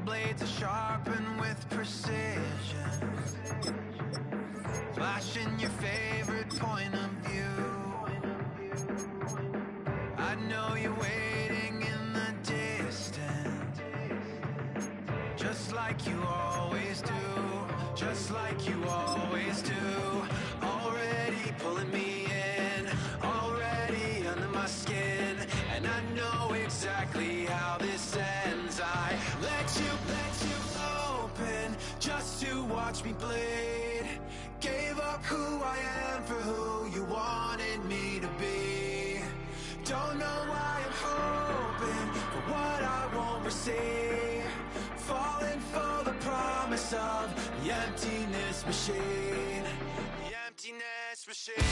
blades are sharpened with precision, flashing your favorite point of view. I know you're waiting in the distance, just like you always do, just like you always do. Already pulling me in, already under my skin, and I know exactly how this ends. I let you open just to watch me bleed. Gave up who I am for who you wanted me to be. Don't know why I'm hoping for what I won't receive. Falling for the promise of the emptiness machine. The emptiness machine.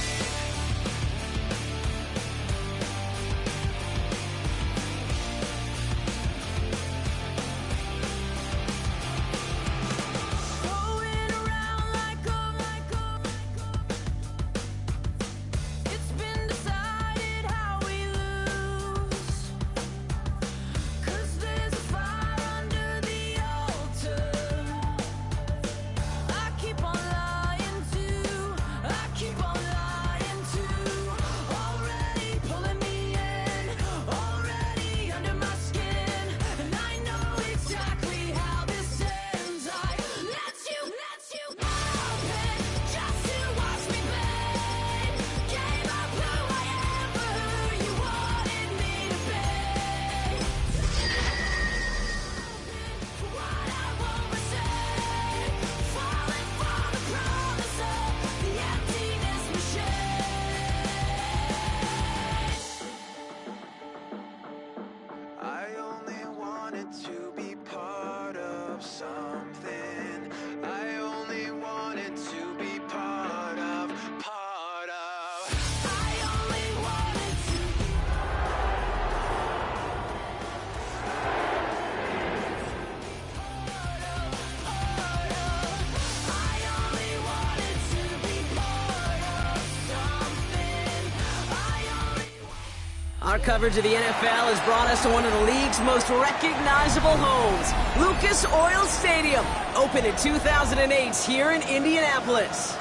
Our coverage of the NFL has brought us to one of the league's most recognizable homes, Lucas Oil Stadium, opened in 2008 here in Indianapolis.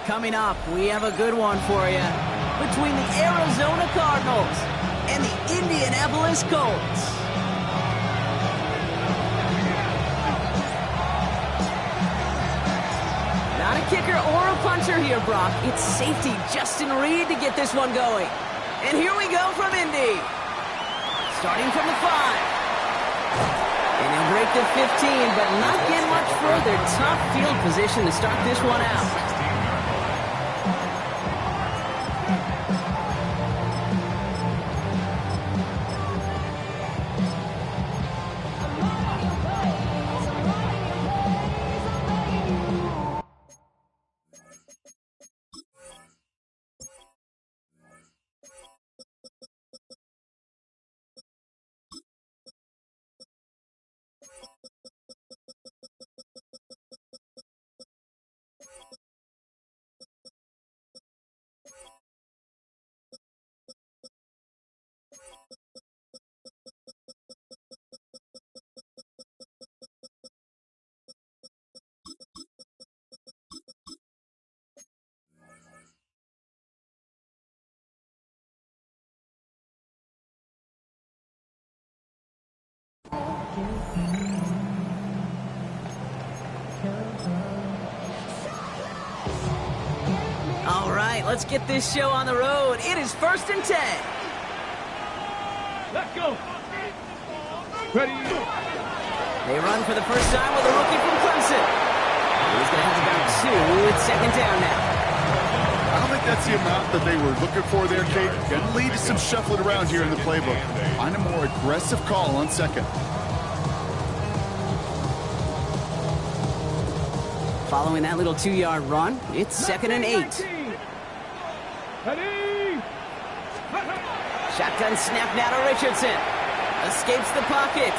Coming up, we have a good one for you between the Arizona Cardinals and the Indianapolis Colts. Not a kicker or a puncher here, Brock. It's safety Justin Reed to get this one going. And here we go from Indy. Starting from the 5. And he'll break the 15, but not get much further. Tough field position to start this one out. All right, let's get this show on the road. It is 1st and 10. Let's go. Ready. They run for the first time with a rookie from Clemson. He's going to have about 2. It's 2nd down now. I don't think that's the amount that they were looking for there, Kate. Going to lead to some shuffling around here in the playbook. Find a more aggressive call on 2nd. Following that little 2-yard run, it's 2nd and 8. Ready. Shotgun snap now to Richardson. Escapes the pocket.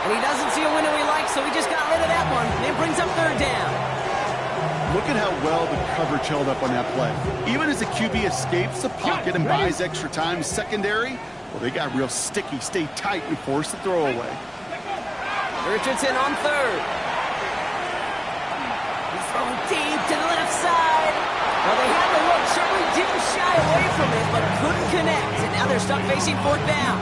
And he doesn't see a window he likes, so he just got rid of that one. And it brings up 3rd down. Look at how well the coverage held up on that play. Even as the QB escapes the pocket and buys extra time, secondary Well, they got real sticky, stay tight, and force the throw away. Richardson on third. He's throwing deep to the left side. Well, they had the look, certainly didn't shy away from it, but couldn't connect. And now they're stuck facing fourth down.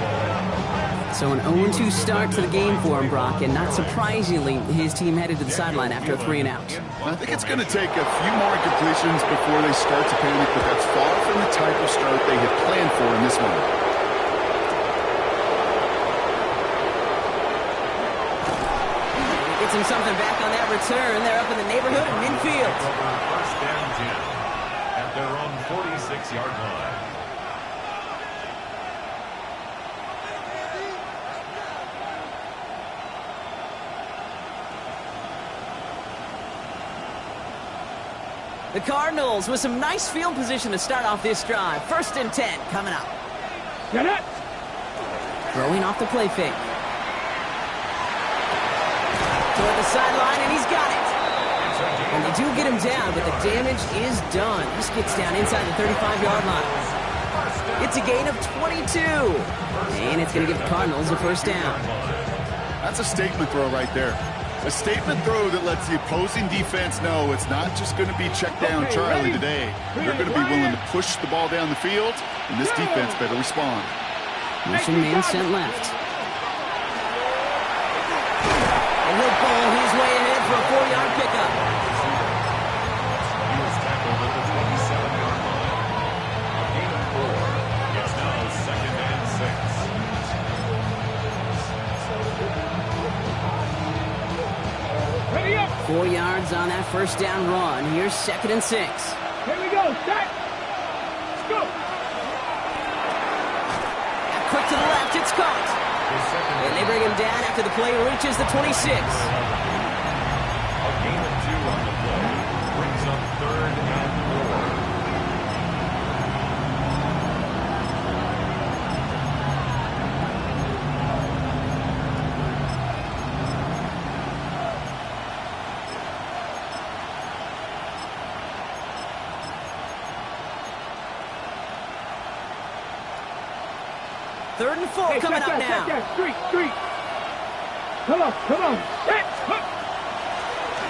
So an 0-2 start to the game for him, Brock, and not surprisingly, his team headed to the sideline after a 3-and-out. I think it's going to take a few more incompletions before they start to panic, but that's far from the type of start they had planned for in this one. Gets him something back on that return. They're up in the neighborhood of midfield. First down 10 at their own 46-yard line. The Cardinals with some nice field position to start off this drive. 1st and 10 coming up. Get it! Throwing off the play fake. Toward the sideline, and he's got it. And they do get him down, but the damage is done. This gets down inside the 35-yard line. It's a gain of 22. And it's going to give the Cardinals a 1st down. That's a statement throw right there. A statement throw that lets the opposing defense know it's not just going to be check down Charlie today. They're going to be willing to push the ball down the field, and this defense better respond. Motion man sent left. And he'll ball his way ahead for a 4-yard pickup. He was tackled at the 27-yard line. A gain of 4. It's now 2nd and 6. 4 yards on that 1st down run. Here's 2nd and 6. Here we go. Set. Let's go. Quick to the left. It's caught. And they bring him down after the play reaches the 26. A gain of 2 on the play. Brings up 3rd and 4. Third and 4 coming up now. Street. Come on. Set.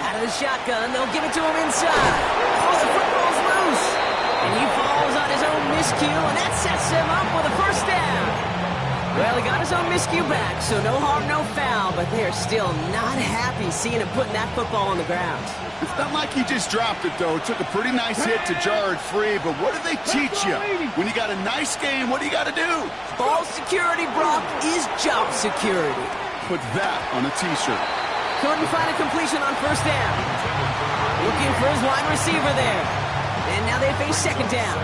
Out of the shotgun, they'll give it to him inside. Oh, the football's loose. And he falls on his own miscue, and that sets him up with a 1st down. Well, he got his own miscue back, so no harm, no foul, but they're still not happy seeing him putting that football on the ground. It's not like he just dropped it, though. It took a pretty nice hit to jar it free, but what do they teach you? When you got a nice game, what do you got to do? Ball security, Brock, is job security. Put that on a T-shirt. Couldn't find a completion on 1st down. Looking for his wide receiver there. And now they face 2nd down.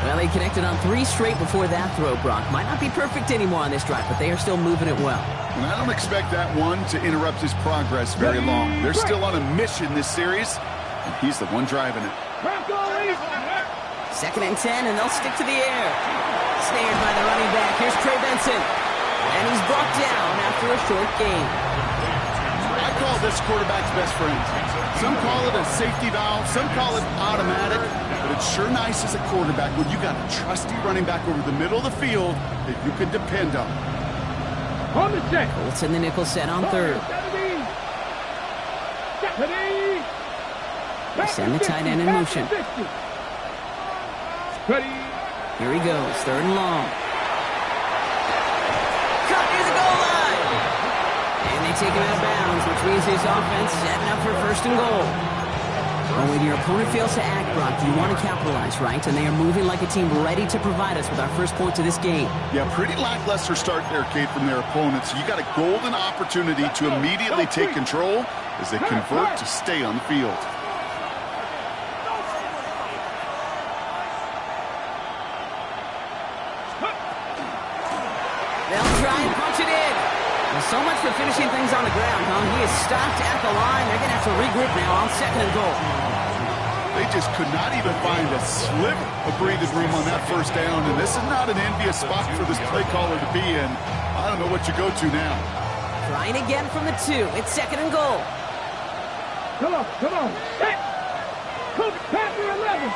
Well, they connected on 3 straight before that throw, Brock. Might not be perfect anymore on this drive, but they are still moving it well. And I don't expect that one to interrupt his progress very long. They're still on a mission this series, and he's the one driving it. 2nd and 10, and they'll stick to the air. Snared by the running back. Here's Trey Benson. And he's brought down after a short gain. I call this quarterback's best friend. Some call it a safety valve, some call it automatic, but it's sure nice as a quarterback when you got a trusty running back over the middle of the field that you can depend on. On the set. Colts in the nickel set on 3rd. They send the tight end in motion. Ready. Here he goes, 3rd and long. Cut near the goal line. And they take him out of bounds, which means his offense setting up for 1st and goal. Well, when your opponent fails to act, Brock, you want to capitalize, right? And they are moving like a team ready to provide us with our 1st point to this game. Yeah, pretty lackluster start there, Kate, from their opponents. You got a golden opportunity to immediately take control as they convert to stay on the field. They'll try and punch it in. Well, so much for finishing things on the ground, huh? He is stopped at the line. They're going to have to regroup now on 2nd and goal. They just could not even find a sliver of breathing room on that 1st down, and this is not an envious spot for this play caller to be in. I don't know what you go to now. Trying again from the 2. It's 2nd and goal. Come on. Set. Panther 11.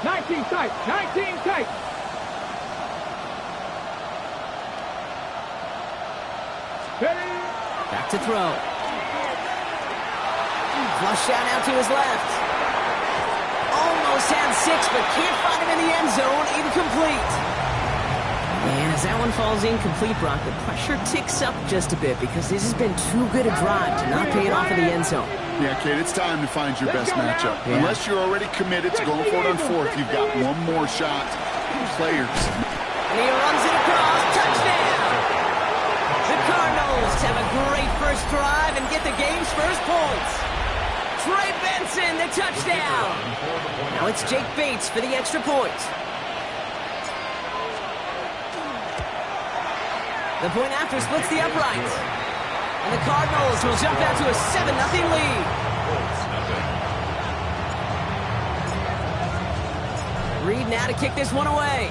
19 tight. Back to throw. Flush out now to his left. Almost had 6, but can't find him in the end zone. Incomplete. And as that one falls incomplete, Brock, the pressure ticks up just a bit because this has been too good a drive to not pay it off in the end zone. Yeah, Kate, it's time to find your best matchup. Yeah. Unless you're already committed to going for it on 4th, you've got one more shot. Players. And he runs it across. Touchdown! The Cardinals have a great first drive and get the game's first points. Trey Benson, the touchdown. Now it's Jake Bates for the extra point. The point after splits the upright. And the Cardinals will jump out to a 7-0 lead. Reed now to kick this one away.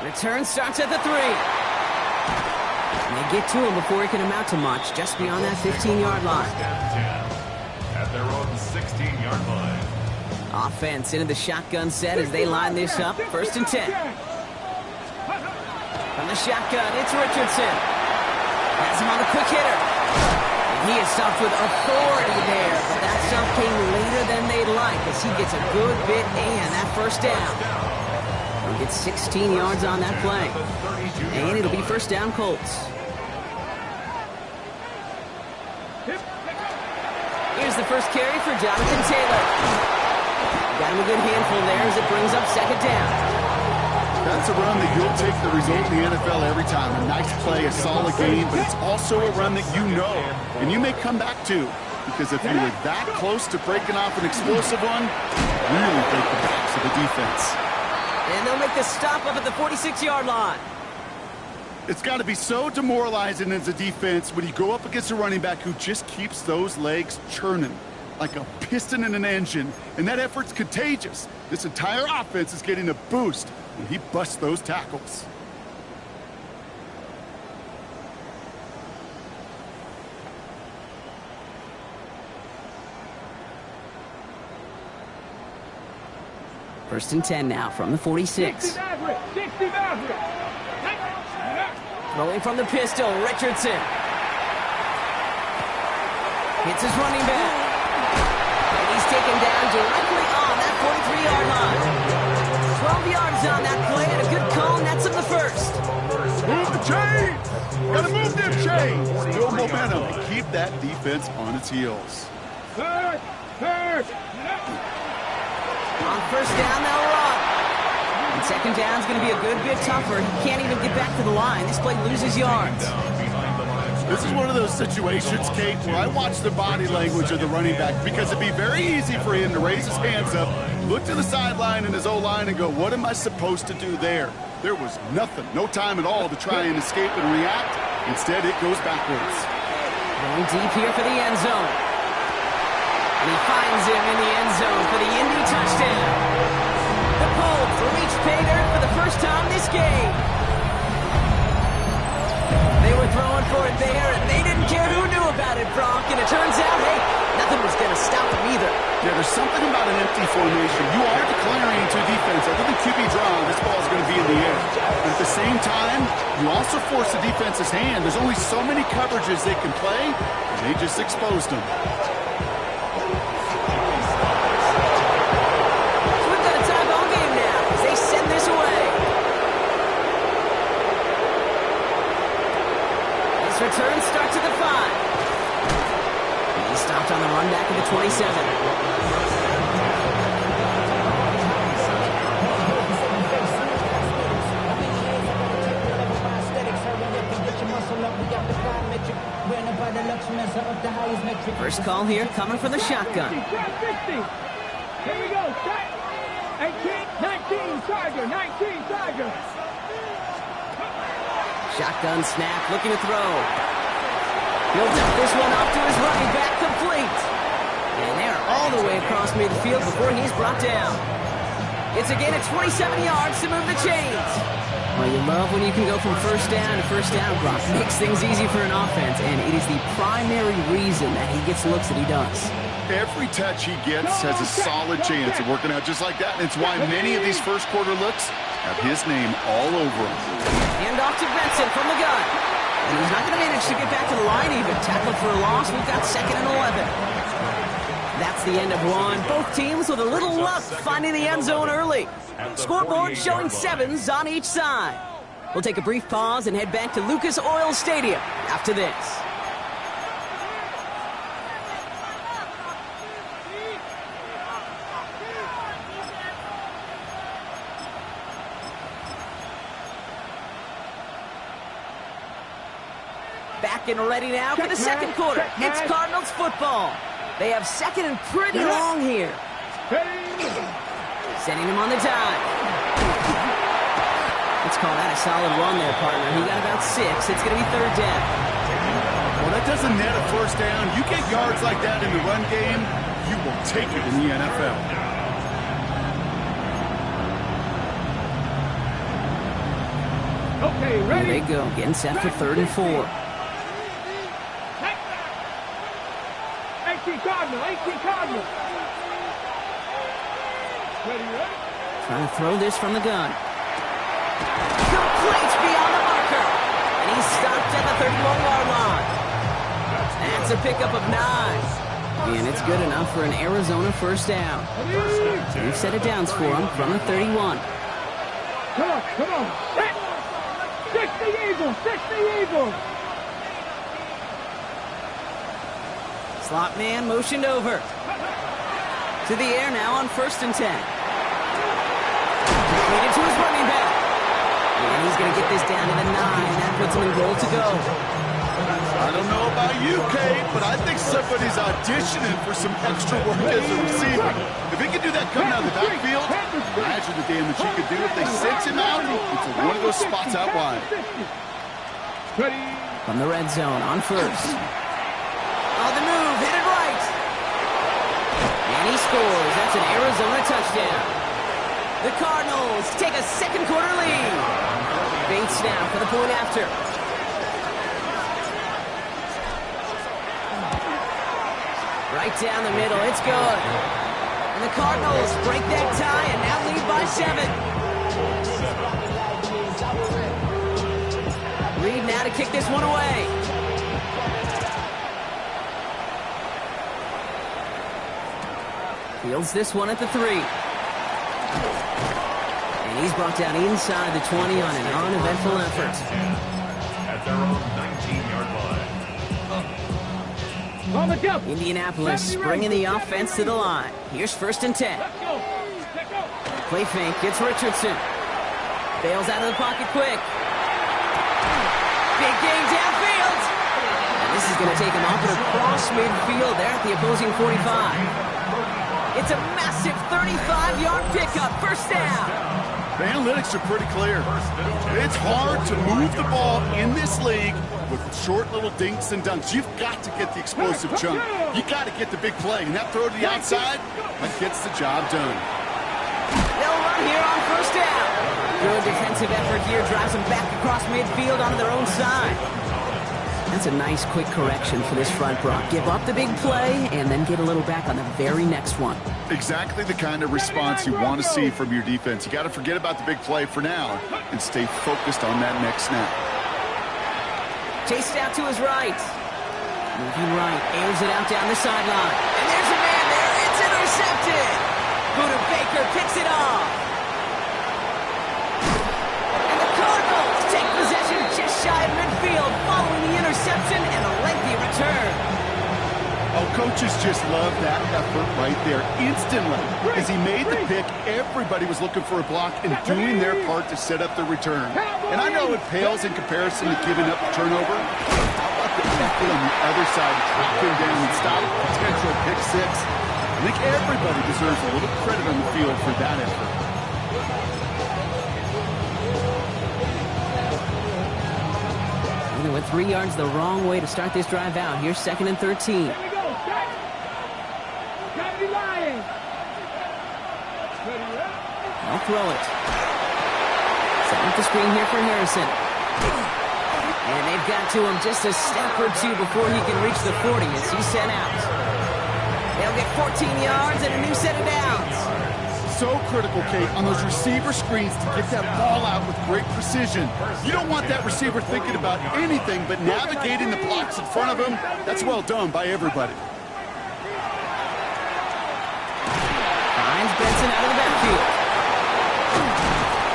Return starts at the 3. And they get to him before he can amount to much, just beyond that 15-yard line. At their own 16-yard line. Offense into the shotgun set as they line this up. 1st and 10. From the shotgun, it's Richardson. Has him on the quick hitter. And he is stopped with authority there, but that stop came later than they'd like as he gets a good bit and that first down. He gets 16 yards on that play. And it'll be first down Colts. Here's the first carry for Jonathan Taylor. Got him a good handful there as it brings up 2nd down. That's a run that you'll take the result in the NFL every time. A nice play, a solid game, but it's also a run that you know and you may come back to. Because if you were that close to breaking off an explosive one, really break the backs of the defense. And they'll make the stop up at the 46-yard line. It's got to be so demoralizing as a defense when you go up against a running back who just keeps those legs churning like a piston in an engine, and that effort's contagious. This entire offense is getting a boost when he busts those tackles. First and 10 now from the 46. Rolling from the pistol, Richardson. Hits his running back. And he's taken down directly on that 43-yard line. 12 yards on that play and a good call, and that's in the first. Move the chains! Gotta move them chains! Build momentum and keep that defense on its heels. On first down, they'll run. And 2nd down's going to be a good bit tougher. He can't even get back to the line. This play loses yards. This is one of those situations, Kate, where I watch the body language of the running back because it'd be very easy for him to raise his hands up, look to the sideline in his O-line and go, what am I supposed to do there? There was nothing, no time at all to try and escape and react. Instead, it goes backwards. Going deep here for the end zone. And he finds him in the end zone for the Indy touchdown. The Colts reach pay dirt for the first time this game. They were throwing for it there, and they didn't care who knew about it, Brock. And it turns out, hey, nothing was going to stop them either. Yeah, there's something about an empty formation. You are declaring to defense, other than QB draw, this ball is going to be in the air. But at the same time, you also force the defense's hand. There's only so many coverages they can play, and they just exposed them. Return starts at the 5. He stopped on the run back at the 27. First call here coming for the shotgun. Here we go. 18, 19, Tiger, 19, Tiger. Shotgun snap, looking to throw. He'll dump this one off to his running back, complete. And they're all the way across midfield before he's brought down. It's a gain of 27 yards to move the chains. Well, you love when you can go from first down to first down, Brock. Makes things easy for an offense, and it is the primary reason that he gets looks that he does. Every touch he gets has a solid chance of working out just like that. And it's why many of these first quarter looks have his name all over him. Hand off to Benson from the gun. And he's not going to manage to get back to the line even. Tackled for a loss. We've got 2nd and 11. That's the end of one. Both teams with a little luck finding the end zone early. Scoreboard showing 7s on each side. We'll take a brief pause and head back to Lucas Oil Stadium after this. Back and ready now for the second quarter. It's Cardinals football. They have 2nd and pretty long here. Sending him on the dive. Let's call that a solid run there, partner. He got about 6. It's going to be 3rd down. Well, that doesn't net a first down. You get yards like that in the run game, you will take it in the NFL. Okay, ready? Here they go, getting set for 3rd and 4. 18 Cardinal, 18 Cardinal. Ready? Trying to throw this from the gun. Complete beyond the marker. And he's stopped at the 31-yard line. That's a pickup of 9. And it's good enough for an Arizona first down. We've set it downs for him from the 31. Come on. 60 Eagles, 60 Eagles. Slot man motioned over. To the air now on 1st and 10. Completed to his running back. And he's going to get this down to the 9. That puts him in goal to go. I don't know about you, Kate, but I think somebody's auditioning for some extra work as a receiver. If he can do that coming out of the backfield, imagine the damage he could do if they sent him out into one of those spots out wide. From the red zone on 1st. On the move, hit it right. And he scores. That's an Arizona touchdown. The Cardinals take a 2nd quarter lead. Bates now for the point after. Right down the middle, it's good. And the Cardinals break that tie and now lead by 7. Reed now to kick this one away. Fields this one at the 3. And he's brought down inside the 20 on an uneventful effort. At their own 19-yard line. On the jump. Indianapolis bringing the offense to the line. Here's 1st and 10. Let's go. Play fake, it's Richardson. Bails out of the pocket quick. Big gain downfield. And this is going to take him off and across midfield there at the opposing 45. It's a massive 35-yard pickup, 1st down. The analytics are pretty clear. It's hard to move the ball in this league with short little dinks and dunks. You've got to get the explosive chunk. You got to get the big play. And that throw to the outside, that gets the job done. They'll run here on 1st down. Good defensive effort here drives them back across midfield onto their own side. That's a nice quick correction for this front, Brock. Give up the big play and then get a little back on the very next one. Exactly the kind of response you want to see from your defense. You got to forget about the big play for now and stay focused on that next snap. Chased out to his right. Moving right, airs it out down the sideline. And there's a man there. It's intercepted. Buda Baker picks it off. And the Cardinals take possession just shy of midfield following the interception and a lengthy return. Oh, coaches just love that effort right there. Instantly, as he made the pick, everybody was looking for a block and doing their part to set up the return. And I know it pales in comparison to giving up the turnover. How about the effort on the other side to track him down and stop a potential pick 6? I think everybody deserves a little credit on the field for that effort. They went 3 yards the wrong way to start this drive out. Here's 2nd and 13. Here we go. Gotta be lying. Ready, up. I'll throw it. Setting up the screen here for Harrison. And they've got to him just a step or two before he can reach the 40 as he's sent out. They'll get 14 yards and a new set of downs. So critical, Kate, on those receiver screens to get that ball out with great precision. You don't want that receiver thinking about anything but navigating the blocks in front of him. That's well done by everybody. Finds Benson out of the backfield.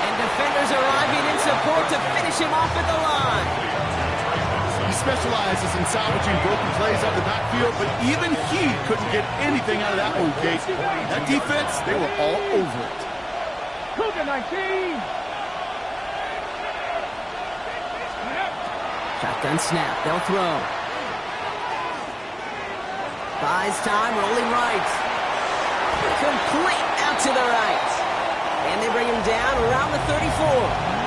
And defenders arriving in support to finish him off at the line. He specializes in salvaging broken plays out of the backfield, but even he couldn't get anything out of that one, Kate. That defense, they were all over it. Cougar 19. Shotgun snap, they'll throw. Buys time, rolling right. Complete out to the right. And they bring him down around the 34.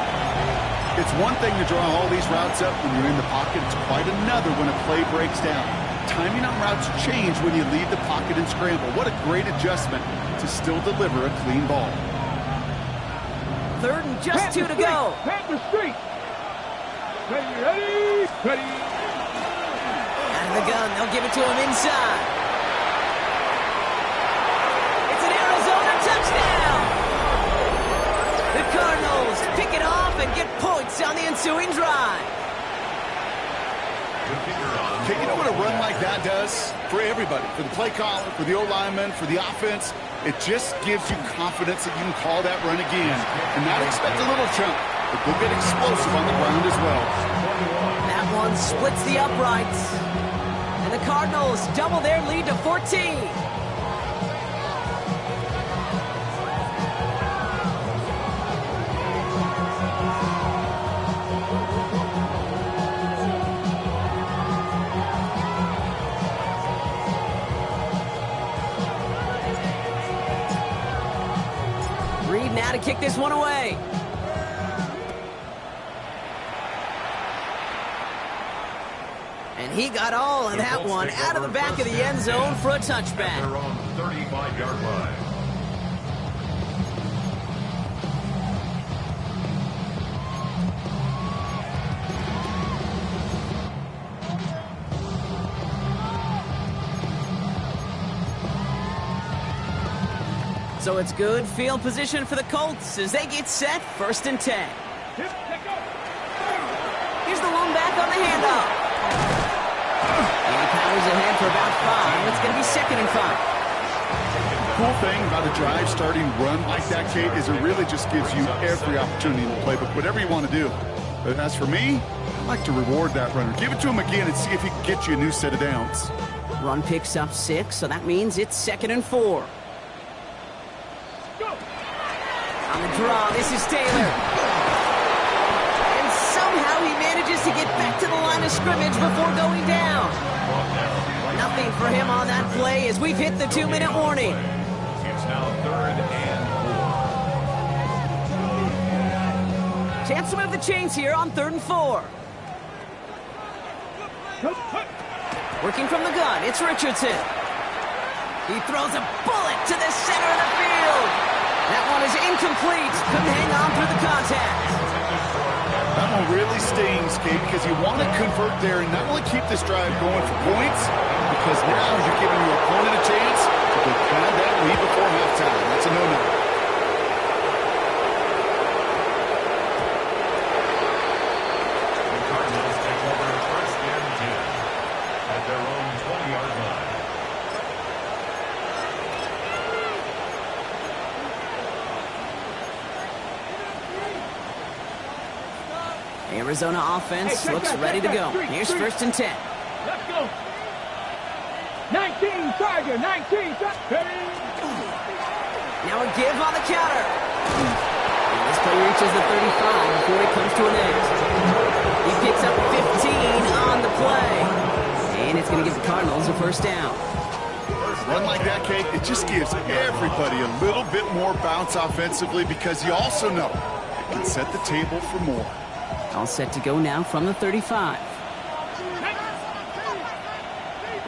It's one thing to draw all these routes up when you're in the pocket. It's quite another when a play breaks down. Timing on routes change when you leave the pocket and scramble. What a great adjustment to still deliver a clean ball. Third and just 2 to go. Panther Street. Ready. Out of the gun, they'll give it to him inside. It's an Arizona touchdown. The Cardinals pick it off and get points on the ensuing drive. Okay, you know what a run like that does? For everybody, for the play caller, for the O-lineman, for the offense, it just gives you confidence that you can call that run again and not expect a little chunk, but they'll get explosive on the ground as well. That one splits the uprights. And the Cardinals double their lead to 14. Now to kick this one away. And he got all of that one out of the back of the end zone for a touchback. They're on the 35-yard line. So it's good field position for the Colts as they get set, 1st and 10. Here's the one back on the handoff. And he powers ahead for about 5. It's going to be 2nd and 5. Cool thing about a drive starting run like that, Kate, is it really just gives you every opportunity in the playbook, whatever you want to do. But as for me, I like to reward that runner. Give it to him again and see if he can get you a new set of downs. Run picks up 6, so that means it's 2nd and 4. On the draw, this is Taylor. And somehow he manages to get back to the line of scrimmage before going down. Nothing for him on that play as we've hit the 2-minute warning. It's now 3rd and 4. Chance to move the chains here on 3rd and 4. Working from the gun, it's Richardson. He throws a bullet to the center of the field. That one is incomplete. Couldn't hang on through the contact. That one really stings, Kate, because you want to convert there and not only keep this drive going for points, because now you're giving your opponent a chance to go pound that lead before halftime. That's a no-no. The Cardinals take over 1st and 10 at their own 20-yard line. Arizona offense looks ready to go. Here's 1st and 10. Let's go. 19, Tiger, 19, Tiger. Now a give on the counter. And this play reaches the 35 before it comes to an end. He picks up 15 on the play. And it's going to give the Cardinals a 1st down. A run like that, Kate, it just gives everybody a little bit more bounce offensively because you also know it can set the table for more. All set to go now from the 35.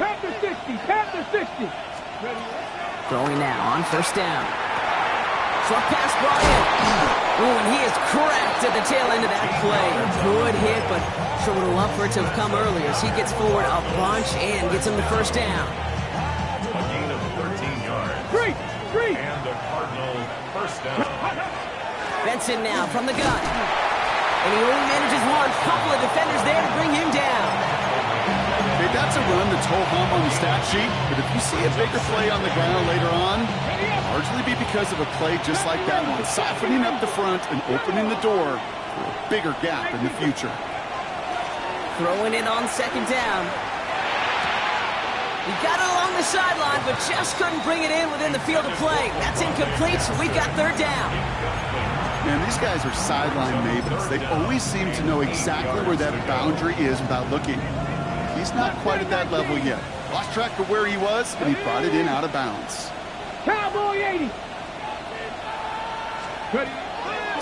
Panther 60, Panther 60. Throwing now on 1st down. Short pass brought in. Oh, and he is cracked at the tail end of that play. A good hit, but sure would have loved for it to have come earlier as he gets forward a bunch and gets him the 1st down. A gain of 13 yards. Three. And the Cardinals First down. Benson now from the gun. And he only manages one. Couple of defenders there to bring him down. Hey, that's a run that's ho-hum on the stat sheet, but if you see a bigger play on the ground later on, largely be because of a play just like that one, softening up the front and opening the door for a bigger gap in the future. Throwing it on second down. He got it along the sideline, but just couldn't bring it in within the field of play. That's incomplete, so we've got third down. Man, these guys are sideline mavens. They always seem to know exactly where that boundary is without looking. He's not quite at that level yet. Lost track of where he was, and he brought it in out of bounds. Cowboy 80.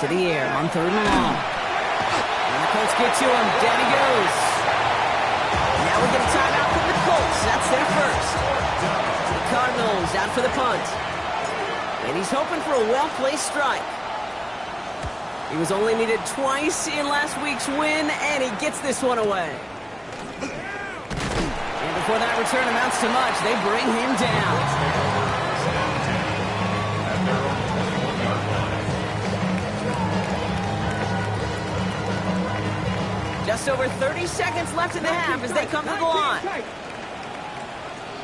To the air on third and long. And the Colts get to him. Down he goes. Now we get a timeout from the Colts. That's their first. The Cardinals out for the punt. And he's hoping for a well-placed strike. He was only needed twice in last week's win, and he gets this one away. And before that return amounts to much, they bring him down. At their own 21-yard line. Just over 30 seconds left in the half as they come to the line.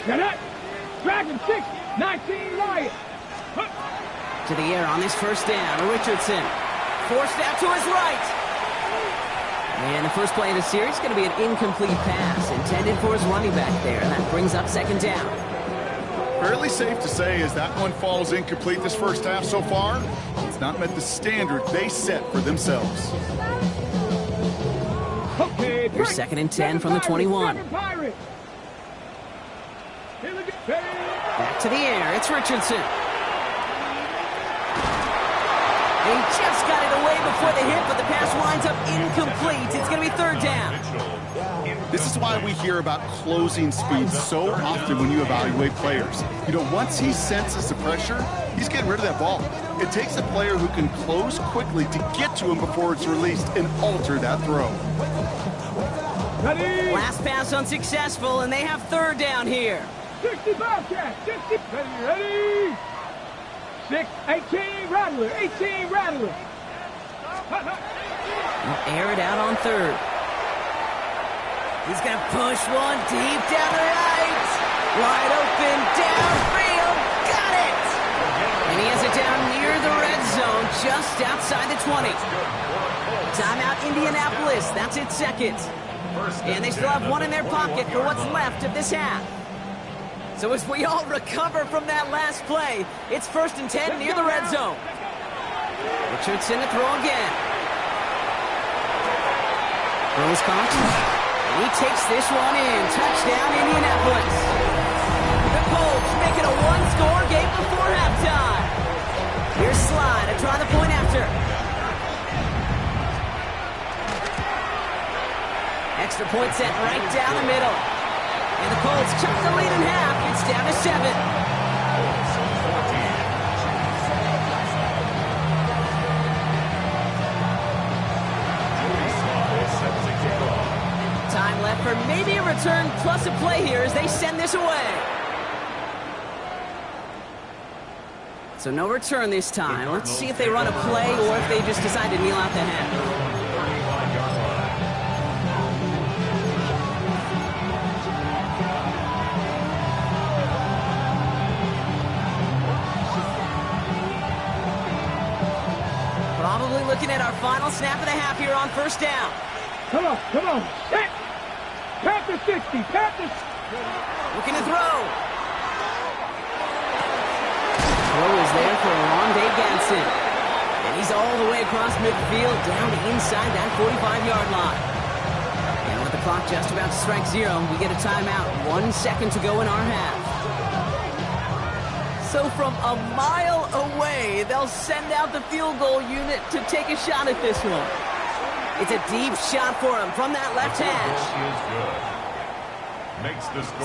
Get up. Dragon 6, 19 Riot. To the air on this first down. Richardson forced out to his right. And the first play of the series is going to be an incomplete pass intended for his running back there. And that brings up second down. Fairly safe to say as that one falls incomplete this first half so far, it's not met the standard they set for themselves. Okay, Here's second and 10 from the 21. Back to the air. It's Richardson. He just got it away before the hit, but the pass winds up incomplete. It's going to be third down. This is why we hear about closing speed so often when you evaluate players. You know, once he senses the pressure, he's getting rid of that ball. It takes a player who can close quickly to get to him before it's released and alter that throw. Ready? Last pass unsuccessful, and they have third down here. 60 Bobcat. 60. Ready? 6, 18 Rattler. 18 Rattler. They'll air it out on third. He's going to push one deep down the right. Wide open, downfield. Got it! And he has it down near the red zone, just outside the 20. Timeout Indianapolis. That's its second. And they still have one in their pocket for what's left of this half. So as we all recover from that last play, it's first and 10 near the red zone. Richardson to throw again. Throws caught. And he takes this one in. Touchdown, Indianapolis. The Colts make it a one-score game before halftime. Here's Slide to try the point after. Extra point set right down the middle. And the Colts cut the lead in half. It's down to 7. Time left for maybe a return plus a play here as they send this away. So no return this time. Let's see if they run a play or if they just decide to kneel out the half. Probably looking at our final snap of the half here on first down. Come on. Set. Panther 60. Panther. Looking to throw. Throw is there for Rondé Ganson. And he's all the way across midfield down inside that 45-yard line. And with the clock just about to strike 0, we get a timeout. 1 second to go in our half. So from a mile away, they'll send out the field goal unit to take a shot at this one. It's a deep shot for him from that left hash.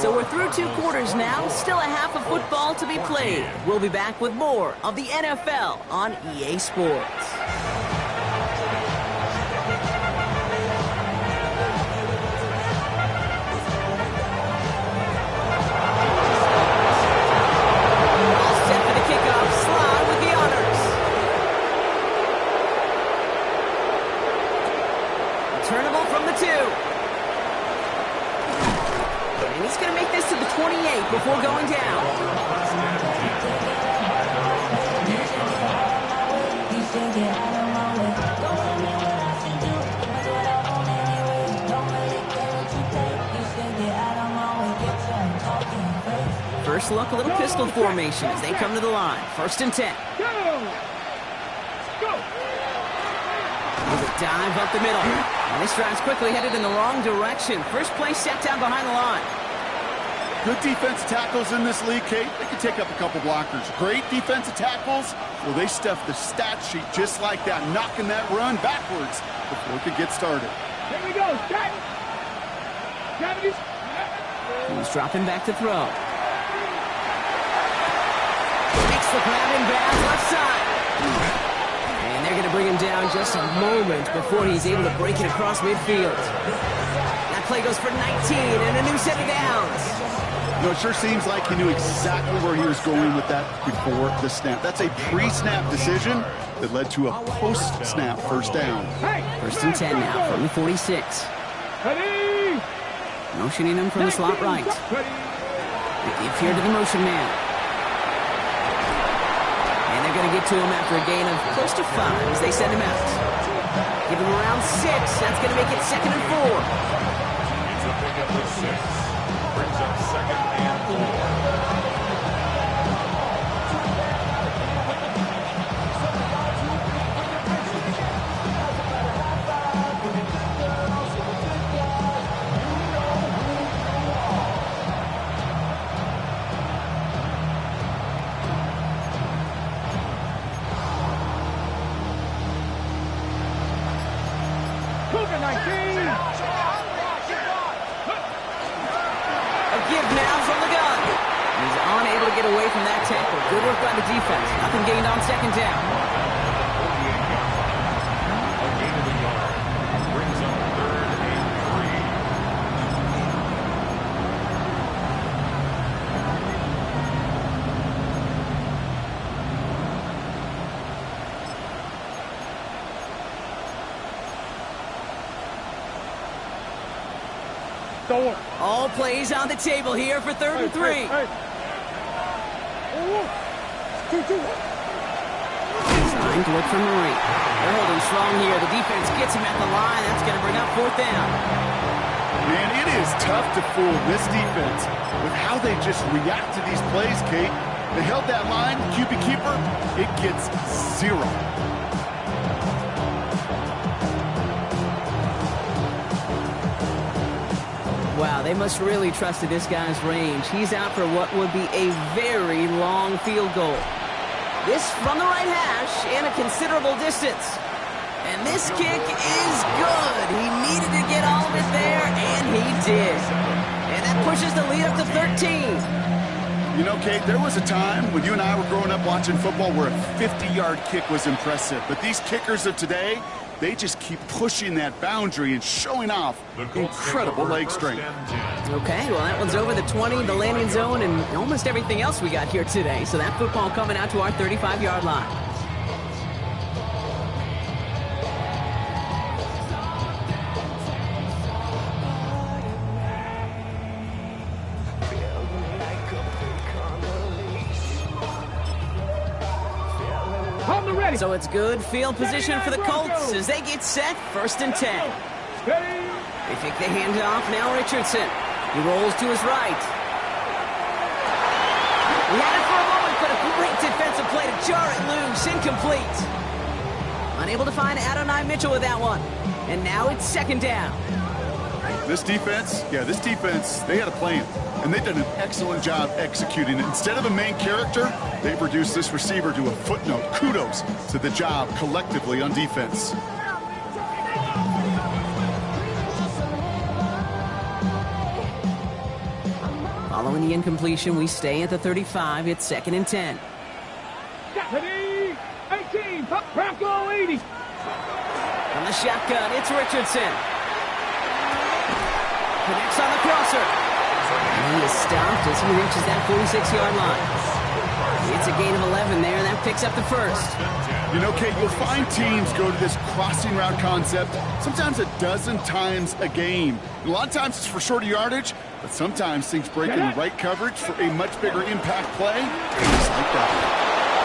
So we're through 2 quarters now. Still a half of football to be played. We'll be back with more of the NFL on EA Sports. All set for the kickoff. Slide with the honors. for 2. And he's going to make this to the 28 before going down. First look, a little pistol formation as they come to the line. 1st and 10. Go! With a dive up the middle. And this drive's quickly headed in the wrong direction. First play set down behind the line. Good defensive tackles in this league, Kate. They can take up a couple blockers. Great defensive tackles. Well, they stuff the stat sheet just like that, knocking that run backwards before it could get started. Here we go. He's dropping back to throw. Makes the grab in bounds left side. And they're going to bring him down just a moment before he's able to break it across midfield. That play goes for 19 and a new set of downs. You know, it sure seems like he knew exactly where he was going with that before the snap. That's a pre-snap decision that led to a post-snap first down. 1st and 10 now from the 46. Ready? Motioning him from the slot right. They give here to the motion man. And they're going to get to him after a gain of close to 5 as they send him out. Give him around 6. That's going to make it 2nd and 4. It's a pickup of 6. Brings up 2nd and 4. Away from that tackle. Good work by the defense. Nothing gained on 2nd down. A gain of a yard. Brings up 3rd and 3. All plays on the table here for 3rd and 3. Trying to look for Murray. They're holding strong here. The defense gets him at the line. That's going to bring up 4th down. Man, it is tough to fool this defense with how they just react to these plays, Kate. They held that line, QB keeper, it gets 0. Wow, they must really trusted this guy's range. He's out for what would be a very long field goal. This from the right hash and a considerable distance. And this kick is good. He needed to get all of it there, and he did. And that pushes the lead up to 13. You know, Kate, there was a time when you and I were growing up watching football where a 50-yard kick was impressive. But these kickers of today, they just keep pushing that boundary and showing off incredible leg strength. Okay, well, that one's over the 20, the landing zone, and almost everything else we got here today. So that football coming out to our 35-yard line. So it's good field position for the Colts as they get set. 1st and 10. They take the handoff. Now Richardson. He rolls to his right. He had it for a moment, but a great defensive play to jar it loose. Incomplete. Unable to find Adonai Mitchell with that one. And now it's 2nd down. This defense, they had a plan. And they've done an excellent job executing it. Instead of a main character, they've reduced this receiver to a footnote. Kudos to the job collectively on defense. Following the incompletion, we stay at the 35. It's 2nd and 10. 18, Bronco 80. From the shotgun, it's Richardson. Connects on the crosser. And he is stopped as he reaches that 46-yard line. It's a gain of 11 there, and that picks up the first. You know, Kate, you'll find teams go to this crossing route concept sometimes a dozen times a game. And a lot of times it's for shorter yardage, but sometimes things break in the right coverage for a much bigger impact play. Just like that.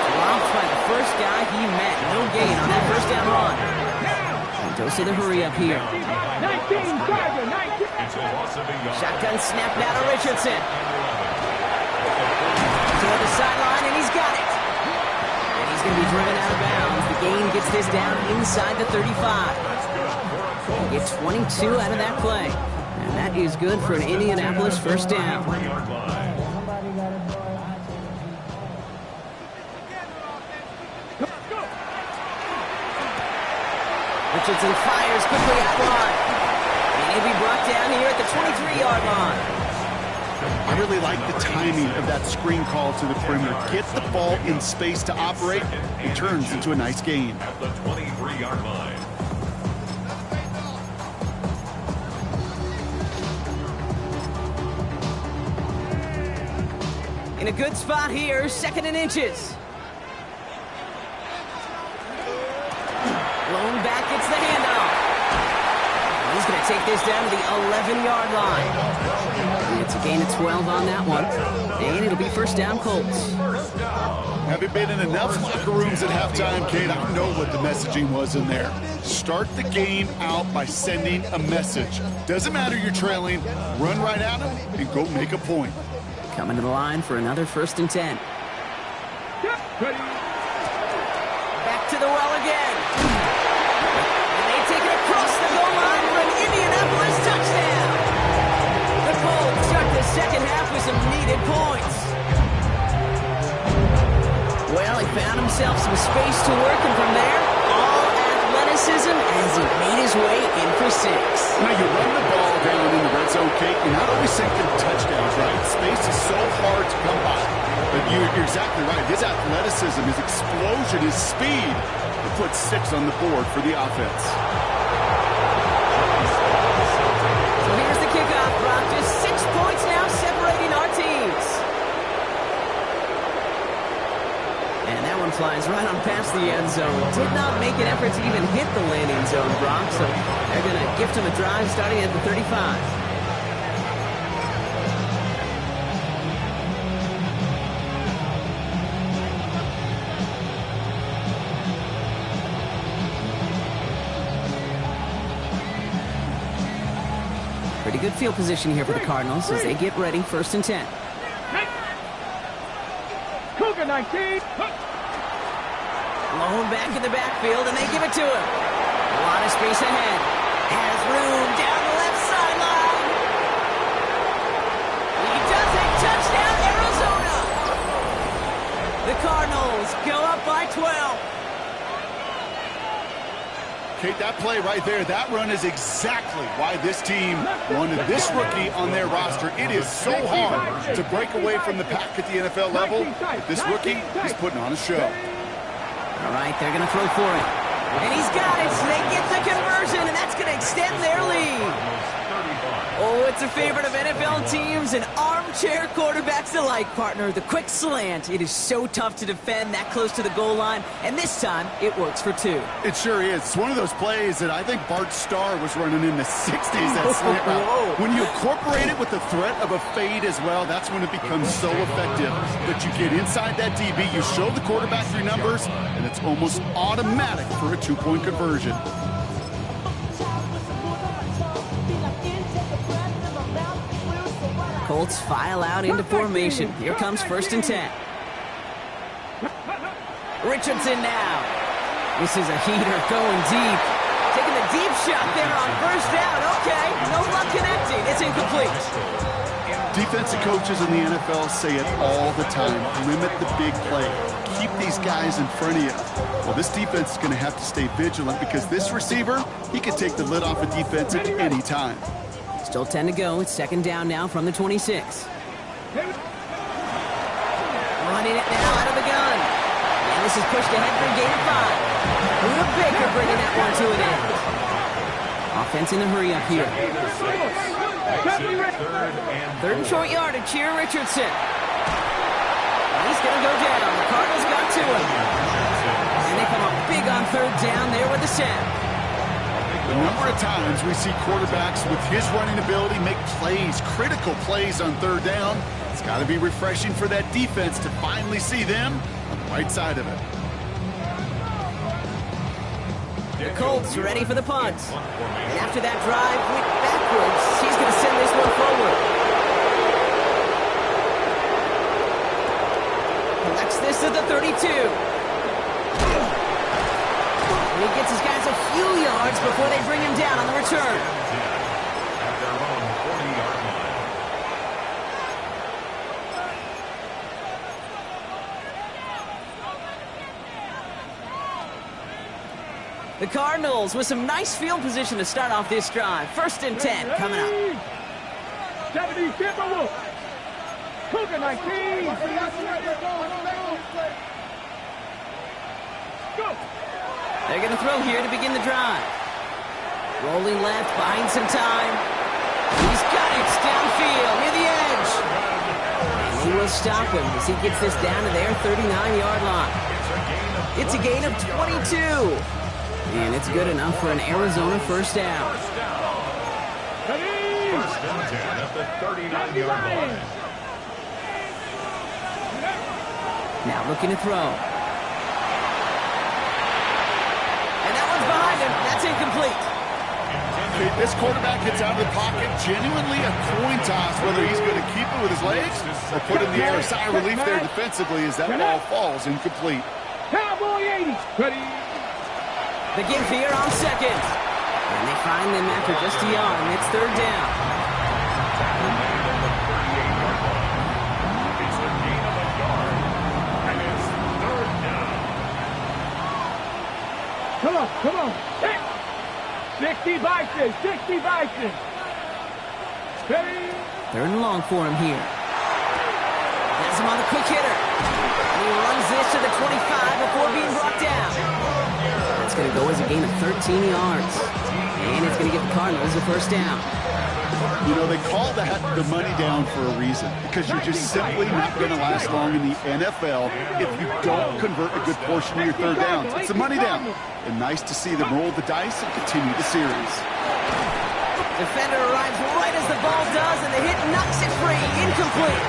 Dropped by the first guy he met. No gain on that first down run. And Dose of the hurry up here. 19, Tiger, 19. Shotgun snap now to Richardson. Toward the sideline, and he's got it. And he's going to be driven out of bounds. The gain gets this down inside the 35. Get 22 out of that play. And that is good for an Indianapolis first down. Richardson fires quickly out wide. And he'll be brought down here at the 23-yard line. I really like the timing of that screen call to the perimeter. Get the ball in space to operate. It turns into a nice gain. At the 23-yard line. In a good spot here, 2nd and inches. Lone back gets the handoff. He's going to take this down to the 11-yard line. It's a gain of 12 on that one. And it'll be first down Colts. Having been in enough locker rooms at halftime, Kate, I know what the messaging was in there. Start the game out by sending a message. Doesn't matter you're trailing, run right at them and go make a point. Coming to the line for another 1st and 10. Back to the well again. And they take it across the goal line for an Indianapolis touchdown. The Colts start the second half with some needed points. Well, he found himself some space to work, and from there, all athleticism as he made his way in for 6. Now, you run the ball down in the red zone, Kate, you're not always thinking touchdowns, right? Space is so hard to come by. But you're exactly right. His athleticism, his explosion, his speed, he put 6 on the board for the offense. So here's the kickoff, Brock. Just 6 points now separating our teams. And that one flies right on past the end zone. Did not make an effort to even hit the landing zone, Brock. So they're going to gift him a drive starting at the 35. Pretty good field position here for the Cardinals as they get ready, 1st and 10. Cougar 19. Lone back in the backfield, and they give it to him. A lot of space ahead. Has room down the left sideline. He does it. Touchdown, Arizona. The Cardinals go up by 12. Kate, that play right there, that run is exactly why this team wanted this rookie on their roster. It is so hard to break away from the pack at the NFL level. But this rookie is putting on a show. All right, they're going to throw for it. And he's got it. So they get the conversion, and that's going to extend their lead. Oh, it's a favorite of NFL teams and armchair quarterbacks alike, partner. The quick slant. It is so tough to defend that close to the goal line, and this time it works for 2. It sure is. It's one of those plays that I think Bart Starr was running in the 60s, that slant route. When you incorporate it with the threat of a fade as well, that's when it becomes so effective. But you get inside that DB, you show the quarterback your numbers, and it's almost automatic for a 2-point conversion. Colts file out into formation. Here comes 1st and 10. Richardson now. This is a heater going deep. Taking the deep shot there on 1st down. Okay, no luck connecting. It's incomplete. Defensive coaches in the NFL say it all the time. Limit the big play. Keep these guys in front of you. Well, this defense is going to have to stay vigilant because this receiver, he can take the lid off a defense at any time. Still 10 to go. It's 2nd down now from the 26. Running it now out of the gun. And this is pushed ahead for a gain of 5. Buda Baker bringing that one to an end. Offense in the hurry up here. 3rd and short yardage here, Richardson. He's going to go down. The Cardinals got to him. And they come up big on third down there with the sack. A number of times we see quarterbacks with his running ability make plays, critical plays on third down. It's got to be refreshing for that defense to finally see them on the right side of it. The Colts ready for the punt. And after that drive went backwards, he's going to send this one forward. Collects this at the 32. And he gets his guys a few yards before they bring him down on the return. At their own 40-yard line. The Cardinals with some nice field position to start off this drive. 1st and 10 coming up. 70 Timberwolves. Cougar 19. Go. They're going to throw here to begin the drive. Rolling left, buying some time. He's got it downfield near the edge. And he will stop him as he gets this down to their 39-yard line. It's a gain of 22. And it's good enough for an Arizona first down. First and 10 at the 39-yard line. Now looking to throw. And that one's behind him. That's incomplete. Okay, this quarterback gets out of the pocket, genuinely a coin toss, whether he's going to keep it with his legs or put it in the air. A sigh of relief there defensively as that ball falls incomplete. Cowboy 80. Ready. The give here on 2nd. And they find them after just a yard, and it's 3rd down. Tackle made at the 38-yard line. It's a gain of a yard. And it's 3rd down. Come on, come on. 60 Bison, 60 Bison. Ready. 3rd and long for him here. Has him on the quick hitter. And he runs this to the 25 before being brought down. That's going to go as a gain of 13 yards. And it's going to give the Cardinals a first down. You know, they call that the money down for a reason, because you're just simply not going to last long in the NFL if you don't convert a good portion of your third downs. It's the money down. And nice to see them roll the dice and continue the series. Defender arrives right as the ball does, and the hit knocks it free. Incomplete.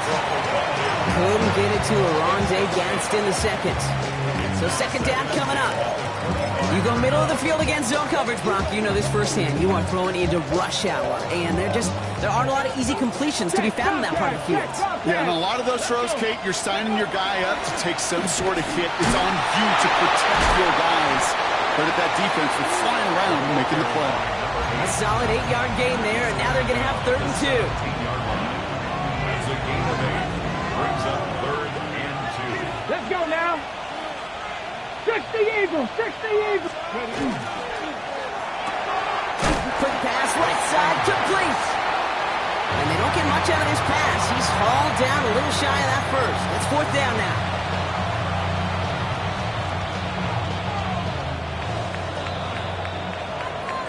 Couldn't get it to Arondé Gadsden in the second. So 2nd down coming up. You go middle of the field against zone coverage, Brock. You know this firsthand. You are throwing into rush hour, and there aren't a lot of easy completions to be found in that part of the field. Yeah, and a lot of those throws, Kate, you're signing your guy up to take some sort of hit. It's on you to protect your guys. But at that defense, we're flying around and making the play. A solid 8-yard gain there, and now they're going to have 3rd and 2. That's a gain of 8. Brings up 3rd and 2. Let's go now. 60 Eagles, 60 Eagles. Quick pass, right side, complete. And they don't get much out of this pass. He's hauled down a little shy of that first. It's 4th down now.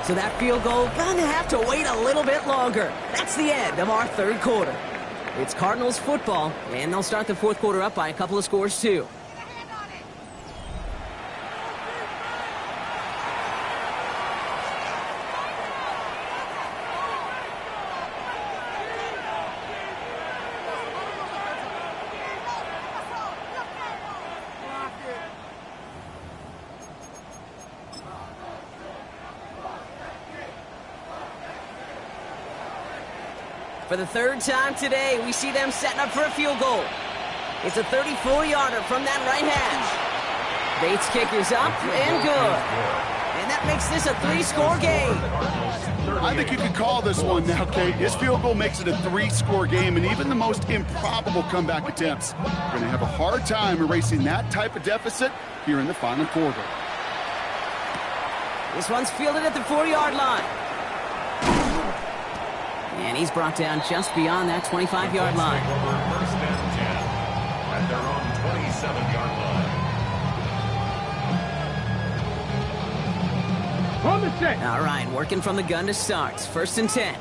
So that field goal gonna have to wait a little bit longer. That's the end of our 3rd quarter. It's Cardinals football, and they'll start the 4th quarter up by a couple of scores too. For the 3rd time today, we see them setting up for a field goal. It's a 34-yarder from that right hash. Bates kick is up and good. And that makes this a 3-score game. I think you could call this one now, Kate. His field goal makes it a 3-score game, and even the most improbable comeback attempts are going to have a hard time erasing that type of deficit here in the final quarter. This one's fielded at the 4-yard line. And he's brought down just beyond that 25-yard line. First and 10 at their own 27-yard line. On the set. All right, working from the gun to start. 1st and 10.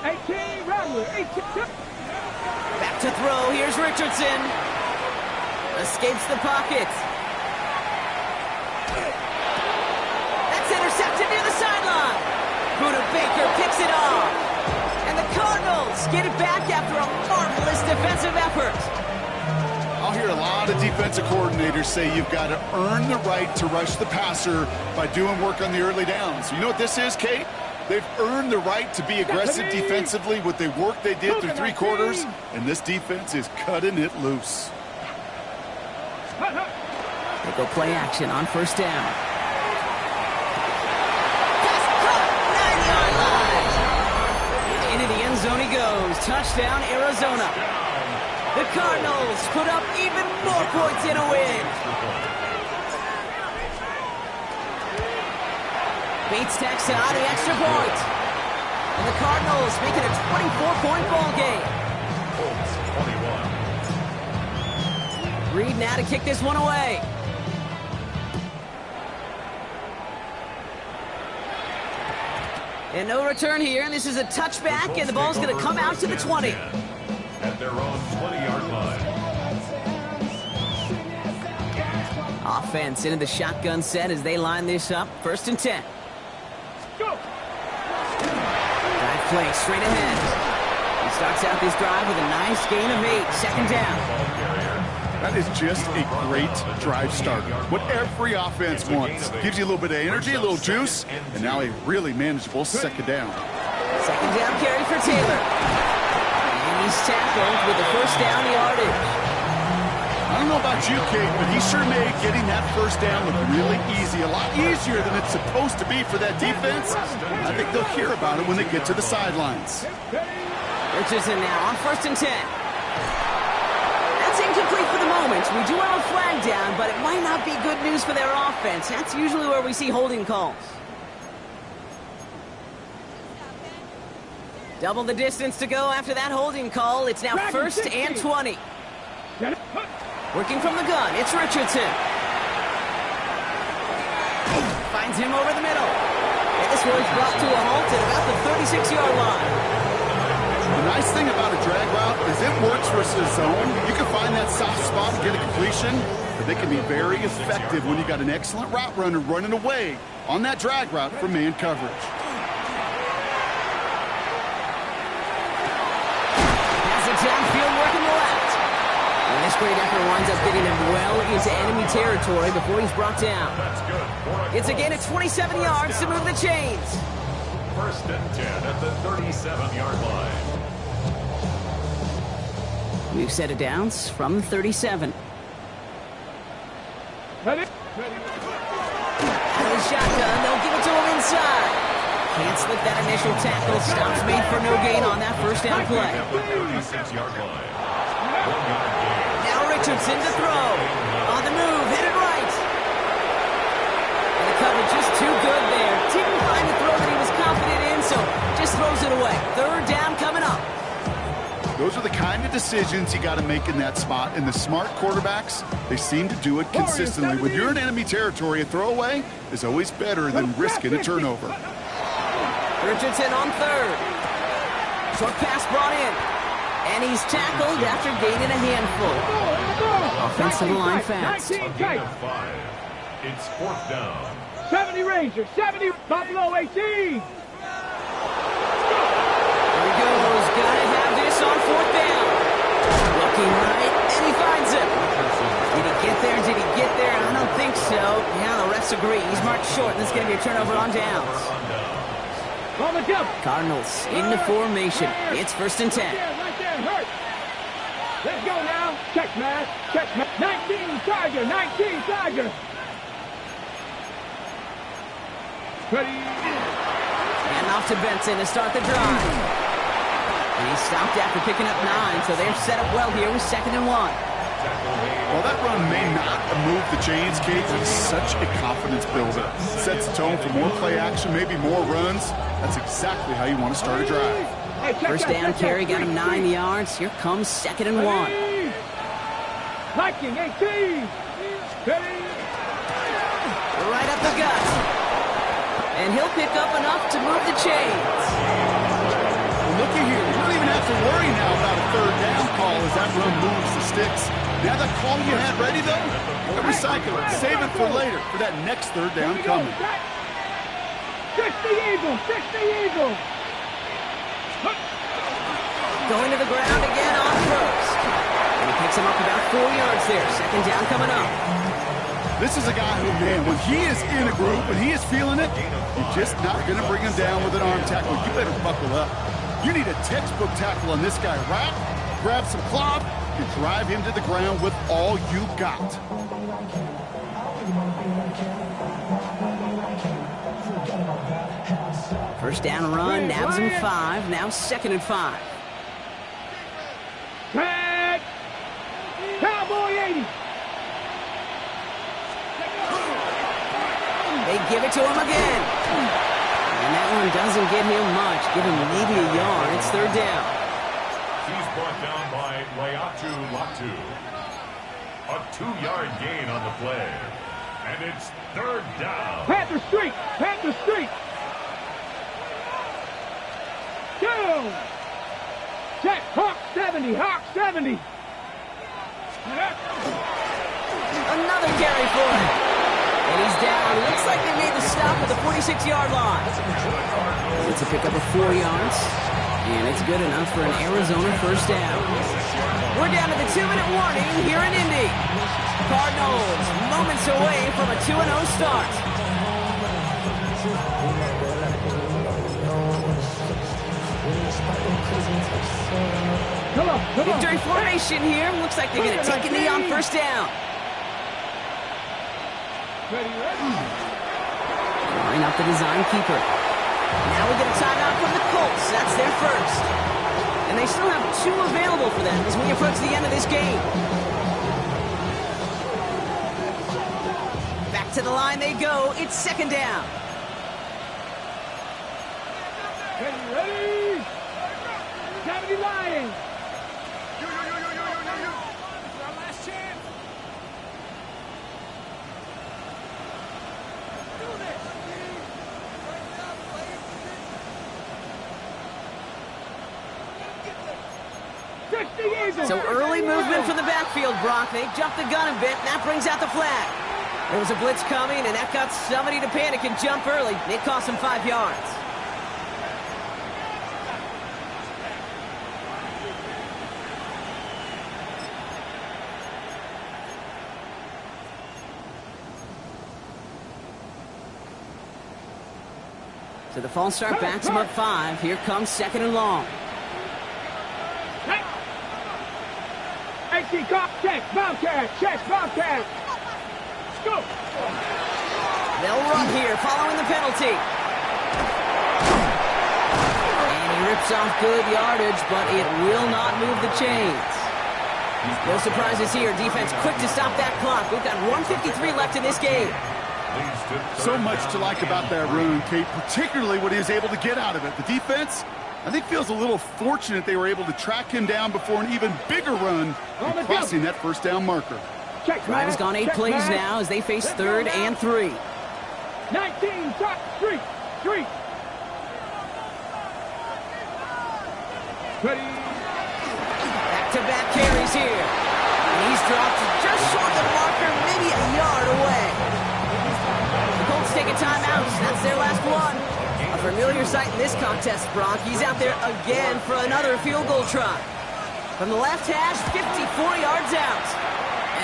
18, Rattler, 18. Back to throw. Here's Richardson. Escapes the pocket. That's intercepted near the sideline. Buda Baker picks it off. And the Cardinals get it back after a marvelous defensive effort. I'll hear a lot of defensive coordinators say you've got to earn the right to rush the passer by doing work on the early downs. You know what this is, Kate? They've earned the right to be aggressive defensively with the work they did through 3 quarters, and this defense is cutting it loose. They go play action on first down. Pass caught, 9-yard line. Into the end zone he goes. Touchdown, Arizona. The Cardinals put up even more points in a win. Bates tacks out the extra point. And the Cardinals make it a 24-point ball game. Colts 21. Reed now to kick this one away. And no return here, and this is a touchback, and the ball's going to come out to the 20. At their own 20-yard line. Offense into the shotgun set as they line this up. 1st and 10. Go. Drive play straight ahead. He starts out this drive with a nice gain of 8. 2nd down. That is just a great drive starter. What every offense wants. Gives you a little bit of energy, a little juice, and now a really manageable 2nd down. 2nd down carry for Taylor. And he's tackled with the 1st down yardage. I don't know about you, Kate, but he sure made getting that 1st down look really easy. A lot easier than it's supposed to be for that defense. I think they'll hear about it when they get to the sidelines. Richardson now on 1st and 10. That's incomplete for the moment. We do have a flag down, but it might not be good news for their offense. That's usually where we see holding calls. Double the distance to go after that holding call. It's now 1st and 20. Working from the gun, it's Richardson. Finds him over the middle. And this one's brought to a halt at about the 36-yard line. The nice thing about a drag route is it works versus zone. You can find that soft spot and get a completion, but they can be very effective when you got an excellent route runner running away on that drag route from man coverage. Pass it downfield, working the left. And this great effort winds up getting him well into enemy territory before he's brought down. That's good. It's a gain of 27 yards to move the chains. 1st and 10 at the 37-yard line. We've set it downs from the 37. Ready? Out of the shotgun, they'll give it to him inside. Can't slip that initial tackle. Stops made for no gain on that 1st down play. At the 36-yard line. 1-yard gain. Now Richardson to throw. On the move, headed right. And the coverage just too good there. Didn't find the throw that he was confident in, so just throws it away. 3rd down coming up. Those are the kind of decisions you got to make in that spot. And the smart quarterbacks, they seem to do it consistently. When you're in enemy territory, a throwaway is always better than risking a turnover. Richardson on 3rd. Short pass brought in. And he's tackled after gaining a handful. Offensive line fast. 19 Gain tight. of 5. It's 4th down. 70 Rangers, 70 Buffalo 18. There he goes. Gotta have this on 4th down. Looking right, and he finds him. Did he get there? Did he get there? I don't think so. Yeah, the refs agree. He's marked short, and this is going to be a turnover on downs. On the jump. Cardinals into formation. It's 1st and 10. Right there, hurt. Let's go now. Check, man. Check, man. 19 Tiger, 19 Tiger. Ready. And off to Benson to start the drive. And he stopped after picking up 9, so they're set up well here with 2nd and 1. Well, that run may not move the chains, Kate, but it's such a confidence builder. Sets the tone for more play action, maybe more runs. That's exactly how you want to start a drive. Hey, check 1st that, down check carry, that. got him 9 yards. Here comes 2nd and 1. Ready. Viking 18. Ready. Right up the gut. And he'll pick up enough to move the chains. looky here. You don't even have to worry now about a third down call as that run moves the sticks. Now that call you had ready, though, recycle it. Save it for later for that next third down coming. 60 Eagles, 60 Eagles. Going to the ground again on first. And he picks him up about 4 yards there. Second down coming up. This is a guy who, man, when he is in a group and he is feeling it, you're just not going to bring him down with an arm tackle. You better buckle up. You need a textbook tackle on this guy. Wrap, grab some cloth, and drive him to the ground with all you got. First down run, nabs him 5. Now 2nd and 5. Tag! Cowboy 80! They give it to him again. And that one doesn't get him much. Give him maybe a yard. It's third down. He's brought down by Laiatu Latu. A 2-yard gain on the play. And it's third down. Panther Street! Panther Street! Go! Check! Hawk 70! Hawk 70! Another carry for him. And he's down. Looks like they made the stop at the 46-yard line. It's a pickup of 4 yards. And it's good enough for an Arizona first down. We're down to the 2-minute warning here in Indy. Cardinals moments away from a 2-0 start. Come on, come on. Victory formation here. Looks like they're going to take a knee on first down. Ready, ready. Line up the design keeper. Now we get a timeout from the Colts. That's their first. And they still have 2 available for them as we approach the end of this game. Back to the line they go. It's second down. Ready, ready. 70 Lions. So early movement from the backfield, Brock. They jumped the gun a bit, and that brings out the flag. There was a blitz coming, and that got somebody to panic and jump early. It cost them 5 yards. So the false start backs him up 5. Here comes 2nd and long. AC cop, check, Bobcat, go! They'll run here, following the penalty. And he rips off good yardage, but it will not move the chains. No surprises here. Defense quick to stop that clock. We've got 1:53 left in this game. So much to like about that run, Kate, particularly what he was able to get out of it. The defense, I think, feels a little fortunate they were able to track him down before an even bigger run and crossing that first down marker. Drive has gone 8 plays now as they face 3rd and 3. 19, top, street. Ready. Back-to-back carries here. And he's dropped just short of the marker, maybe a yard away. The Colts take a timeout. That's their last one. A familiar sight in this contest, Brock. He's out there again for another field goal try. From the left hash, 54 yards out.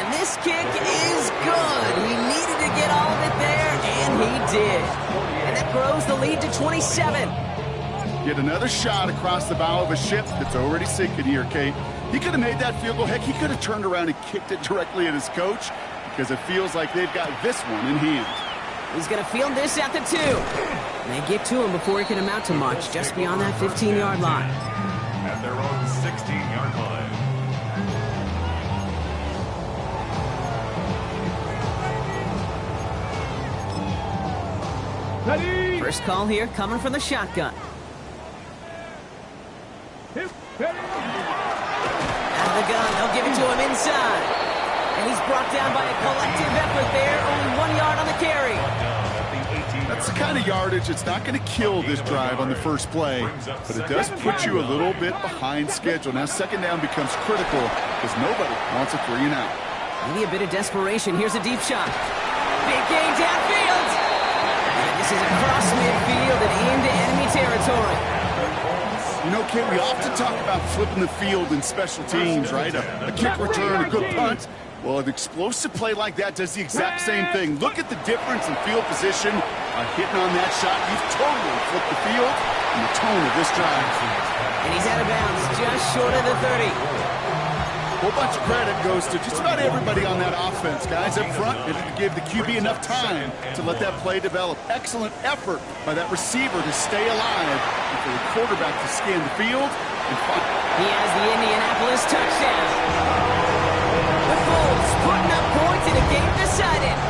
And this kick is good. He needed to get all of it there, and he did. And that grows the lead to 27. Get another shot across the bow of a ship that's already sinking here, Kate. He could have made that field goal. Heck, he could have turned around and kicked it directly at his coach because it feels like they've got this one in hand. He's going to field this at the 2. And they get to him before it can amount to much, just beyond that 15-yard line. At their own 16-yard line. Ready. First call here coming from the shotgun. Ready. Out of the gun, they'll give it to him inside. And he's brought down by a collective effort there, only 1 yard on the carry. That's That's the kind of yardage that's not going to kill this drive on the first play, but it does put you a little bit behind schedule. Now second down becomes critical because nobody wants a 3 and out. Maybe a bit of desperation. Here's a deep shot. Big game downfield. And this is across midfield and into enemy territory. You know, Kate, we often talk about flipping the field in special teams, right? A kick return, a good punt. Well, an explosive play like that does the exact same thing. Look at the difference in field position. Hitting on that shot, you've totally flipped the field and the tone of this drive. And he's out of bounds, just short of the 30. A whole bunch of credit goes to just about everybody on that offense. Guys up front didn't give the QB enough time to let that play develop. Excellent effort by that receiver to stay alive and for the quarterback to scan the field and find. He has the Indianapolis touchdown. The Bulls putting up points in a game decided.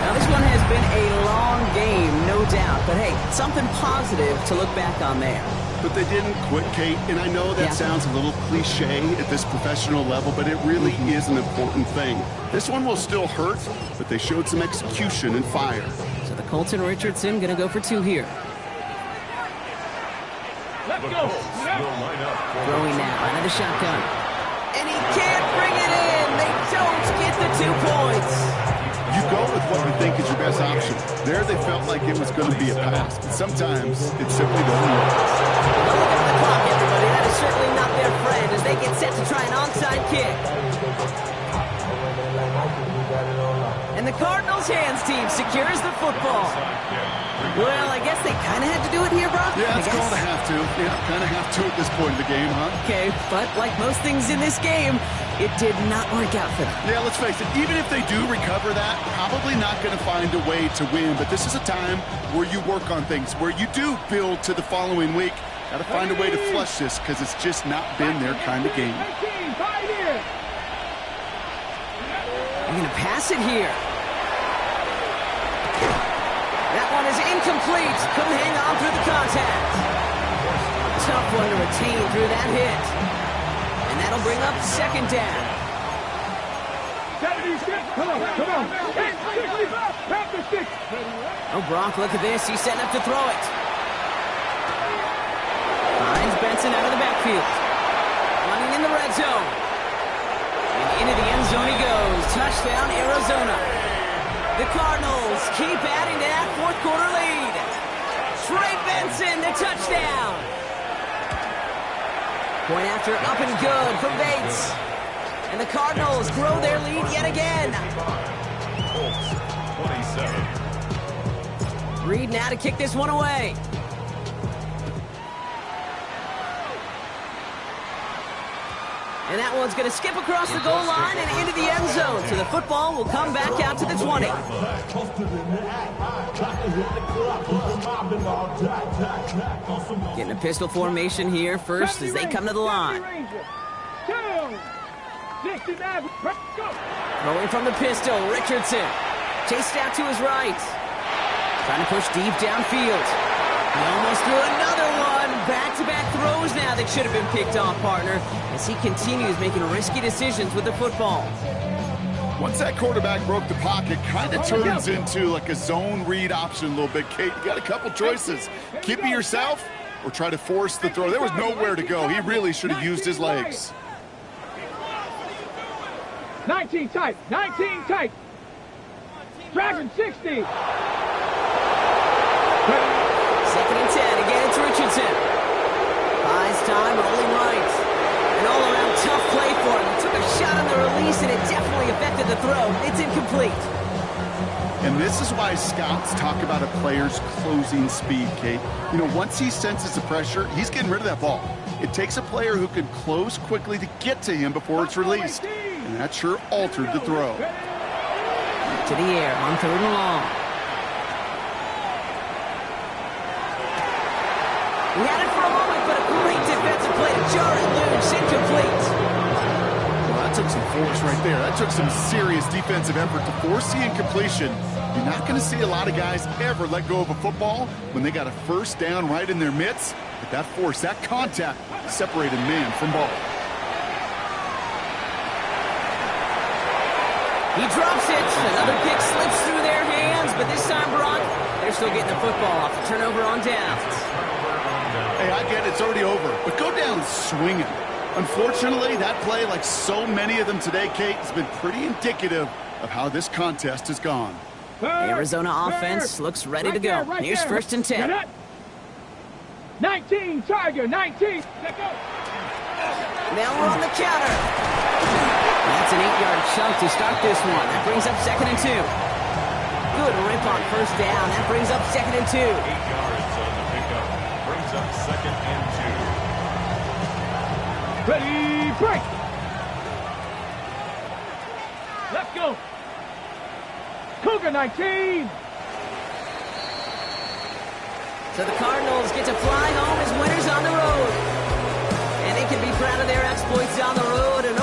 Now this one has been a long game, no doubt. But hey, something positive to look back on there. But they didn't quit, Kate, and I know that sounds a little cliche at this professional level, but it really is an important thing. This one will still hurt, but they showed some execution and fire. So the Colts and Richardson going to go for 2 here. Let's go. Throwing now out of the shotgun. And he can't bring it in. They don't get the 2 points. You go with what you think is your best option. There they felt like it was going to be a pass, but sometimes it simply doesn't work. Look at the clock, everybody. That is certainly not their friend as they get set to try an onside kick. And the Cardinals' hands team secures the football. Well, I guess they kind of had to do it here, Brock. Yeah, it's called a have to. Yeah, kind of have to at this point in the game, huh? Okay, but like most things in this game, it did not work out for them. Yeah, let's face it, even if they do recover that, probably not going to find a way to win. But this is a time where you work on things, where you do build to the following week. Got to find a way to flush this because it's just not been their kind of game. They're going to pass it here. That one is incomplete. Couldn't hang on through the contact. Tough one to retain through that hit. And that'll bring up second down. Come on. Oh, Brock, look at this. He's setting up to throw it. Finds Benson out of the backfield. Running in the red zone. And into the end zone he goes. Touchdown, Arizona. The Cardinals keep adding to that fourth quarter lead. Trey Benson, the touchdown. Point after up and good from Bates. And the Cardinals grow their lead yet again. 27. Reed now to kick this one away. And that one's going to skip across the goal line and into the end zone. So the football will come back out to the 20. Getting a pistol formation here first as they come to the line. Throwing from the pistol, Richardson. Chased out to his right. Trying to push deep downfield. He almost threw another one. Back-to-back throws now that should have been picked off, partner, as he continues making risky decisions with the football. Once that quarterback broke the pocket, kind of turns into like a zone read option a little bit. Kate, you got a couple choices. Keep it yourself or try to force the throw. There was nowhere to go. He really should have used his legs. 19 tight. Dragon 60. Second and 10. Again, it's Richardson. Buys time, rolling right. An all-around tough play for him. He took a shot on the release, and it definitely affected the throw. It's incomplete. And this is why scouts talk about a player's closing speed, Kate. You know, once he senses the pressure, he's getting rid of that ball. It takes a player who can close quickly to get to him before it's released. And that sure altered the throw. To the air on third and long. He had it for a moment, but a great defensive play to jar it loose. Incomplete. Well, that took some force right there. That took some serious defensive effort to force the incompletion. You're not going to see a lot of guys ever let go of a football when they got a first down right in their midst. But that force, that contact, separated man from ball. He drops it. Another pick slips through their hands. still getting the football off the turnover on downs. Hey, I get it. It's already over. But go down swinging. Unfortunately, that play, like so many of them today, Kate, has been pretty indicative of how this contest has gone. Arizona offense looks ready to go. Here's first and 10. 19, Tiger, 19. Let's go. Now we're on the counter. That's an 8-yard chunk to start this one. That brings up second and 2. Good rip on first down. That brings up second and 2. 8 yards on the pickup. Brings up second and 2. Ready, break. Let's go. Cougar 19. So the Cardinals get to fly home as winners on the road. And they can be proud of their exploits on the road and